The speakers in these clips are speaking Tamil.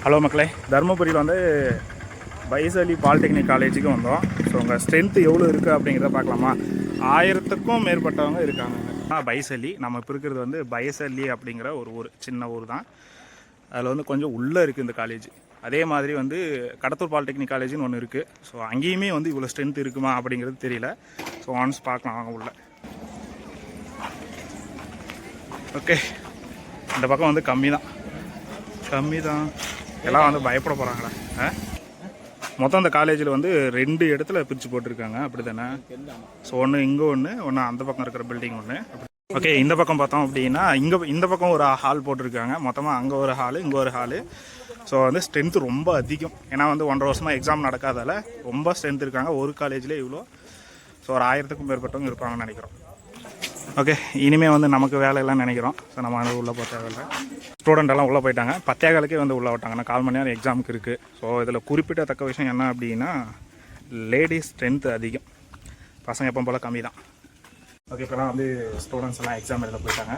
ஹலோ மக்களே, தருமபுரியில் வந்து பைசலி பாலிடெக்னிக் காலேஜுக்கு வந்தோம். ஸோ உங்கள் ஸ்ட்ரென்த்து எவ்வளோ இருக்குது அப்படிங்கிறத பார்க்கலாமா? 1000க்கும் மேற்பட்டவங்க இருக்காங்க. பைசலி நம்ம இப்போ இருக்கிறது வந்து பைசலி அப்படிங்கிற ஒரு ஊர், சின்ன ஊர் தான். அதில் வந்து கொஞ்சம் உள்ளே இருக்குது இந்த காலேஜ். அதே மாதிரி வந்து கடத்தூர் பாலிடெக்னிக் காலேஜ்னு ஒன்று இருக்குது. ஸோ அங்கேயுமே வந்து இவ்வளோ ஸ்ட்ரென்த் இருக்குமா அப்படிங்கிறது தெரியல. ஸோ ஒன்ஸ் பார்க்கலாம் வாங்க உள்ள. ஓகே, இந்த பக்கம் வந்து கம்மி தான் எல்லாம் வந்து பயப்பட போகிறாங்களா? மொத்தம் அந்த காலேஜில் வந்து 2 இடத்துல பிரித்து போட்டிருக்காங்க, அப்படி தானே? ஸோ ஒன்று இங்கே ஒன்று அந்த பக்கம் இருக்கிற பில்டிங் ஒன்று. ஓகே, இந்த பக்கம் பார்த்தோம் அப்படின்னா இந்த பக்கம் ஒரு ஹால் போட்டிருக்காங்க. மொத்தமாக அங்கே ஒரு ஹாலு, இங்கே ஒரு ஹாலு. ஸோ வந்து ஸ்ட்ரென்த்து ரொம்ப அதிகம். ஏன்னா வந்து 1.5 வருஷமாக எக்ஸாம் நடக்காதால ரொம்ப ஸ்ட்ரென்த் இருக்காங்க. ஒரு காலேஜில் இவ்வளோ. ஸோ ஒரு 1000க்கும் மேற்பட்டவங்க இருப்பாங்கன்னு நினைக்கிறோம். ஓகே, இனிமேல் வந்து நமக்கு வேலையெல்லாம் நினைக்கிறோம். ஸோ நம்ம வந்து உள்ளே போக தேவையில்லை. ஸ்டூடெண்ட் எல்லாம் உள்ளே போயிட்டாங்க. 10:15க்கே வந்து உள்ளே விட்டாங்க. 4 மணி நேரம் எக்ஸாமுக்கு இருக்குது. ஸோ இதில் குறிப்பிடத்தக்க விஷயம் என்ன அப்படின்னா, லேடிஸ் ஸ்ட்ரென்த்து அதிகம், பசங்க எப்போ போல் கம்மி தான். ஓகே, இப்போலாம் வந்து ஸ்டூடெண்ட்ஸ் எல்லாம் எக்ஸாம் எழுத போயிட்டாங்க.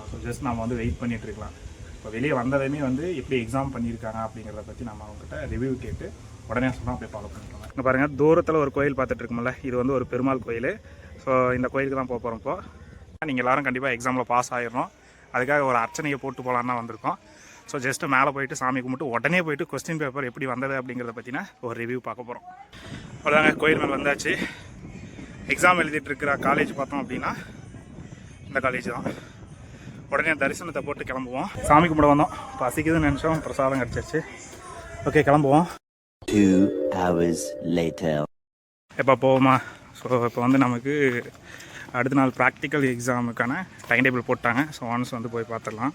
ஸோ ஜஸ்ட் நம்ம வந்து வெயிட் பண்ணிகிட்டு இருக்கலாம். இப்போ வெளியே வந்ததுமே வந்து எப்படி எக்ஸாம் பண்ணியிருக்காங்க அப்படிங்கிறத பற்றி நம்ம அவங்ககிட்ட ரிவ்யூ கேட்டு உடனே சொன்னால் அப்படியே ஃபாலோ பண்ணிக்கலாம். இங்கே பாருங்கள், தூரத்தில் ஒரு கோயில் பார்த்துட்டு இருக்கோம்ல, இது வந்து ஒரு பெருமாள் கோயில். ஸோ இந்த கோயிலுக்கு தான் போக போகிறோம். இப்போ நீங்கள் எல்லோரும் கண்டிப்பாக எக்ஸாமில் பாஸ் ஆகிடணும். அதுக்காக ஒரு அர்ச்சனையை போட்டு போகலான்னு வந்திருக்கோம். ஸோ ஜஸ்ட்டு மேலே போயிட்டு சாமி கும்பிட்டு உடனே போயிட்டு கொஸ்டின் பேப்பர் எப்படி வந்தது அப்படிங்கிறத பற்றின ஒரு ரிவ்யூ பார்க்க போகிறோம். அவ்வளோதாங்க, கோயில் மேலே வந்தாச்சு. எக்ஸாம் எழுதிட்டு இருக்கிற காலேஜ் பார்த்தோம் அப்படின்னா இந்த காலேஜ் தான். உடனே தரிசனத்தை போட்டு கிளம்புவோம். சாமி கும்பிட வந்தோம், பசிக்குதுன்னு நினச்சோம், பிரசாதம் கிடச்சிருச்சு. ஓகே, கிளம்புவோம். 2 hours later. எப்போ போவோமா? ஸோ இப்போ வந்து நமக்கு அடுத்த நாள் ப்ராக்டிக்கல் எக்ஸாமுக்கான டைம் டேபிள் போட்டாங்க. ஸோ ஒன்ஸ் வந்து போய் பார்த்துடலாம்.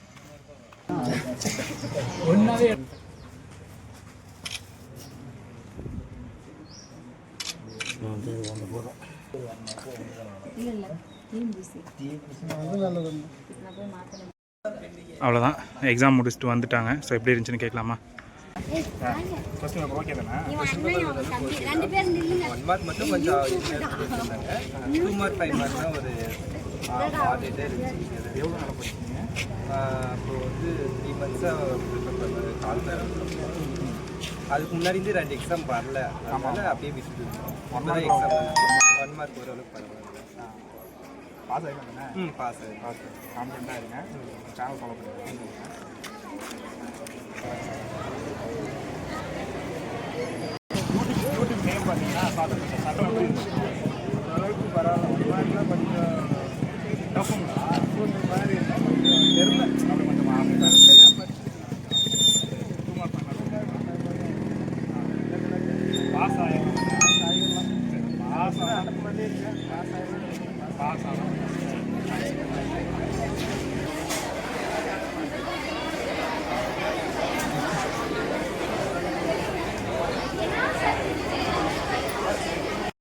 அவ்வளோதான், எக்ஸாம் முடிச்சுட்டு வந்துட்டாங்க. ஸோ எப்படி இருந்துச்சுன்னு கேட்கலாமா? ஃபர்ஸ்ட் பேப்பர் ஓகே தானே? 1 மார்க் மட்டும் கொஞ்சம் 2 மார்க் 5 மார்க் தான் ஒரு ஆடிட்டே இருந்துச்சு. எவ்வளோ நாள் படிச்சீங்க? அப்போ வந்து 3 மந்த்ஸாக ப்ரிப்பேர் பண்ணுறது கால். அதுக்கு முன்னாடி 2 எக்ஸாம் வரல, அதனால அப்படியே விட்டுட்டு இருந்தோம். எக்ஸாம் 1 மார்க் ஓரளவுக்கு பரவாயில்ல. பாஸ் ஆகிடுங்க. பாஸ் ஆகி கான்ஃபிடண்ட்டாக இருங்க. சேனல் ஃபாலோ பண்ணுங்க. யூடியூப் நேம் பார்த்தீங்கன்னா சட்டம் ஓரளவுக்கு பரவாயில்ல. 1 மார்க்லாம் கொஞ்சம் டஃப்புங்களா? மாதிரி தெரியல, அப்படி கொஞ்சம் சரியாக படிச்சுக்கலாம். 2 மார்க் பாஸ் ஆகிடலாம். பாஸ் ஆகலாம். பண்ணியிருக்கேன். பாஸ் ஆகலாம். பாஸ் ஆகலாம்.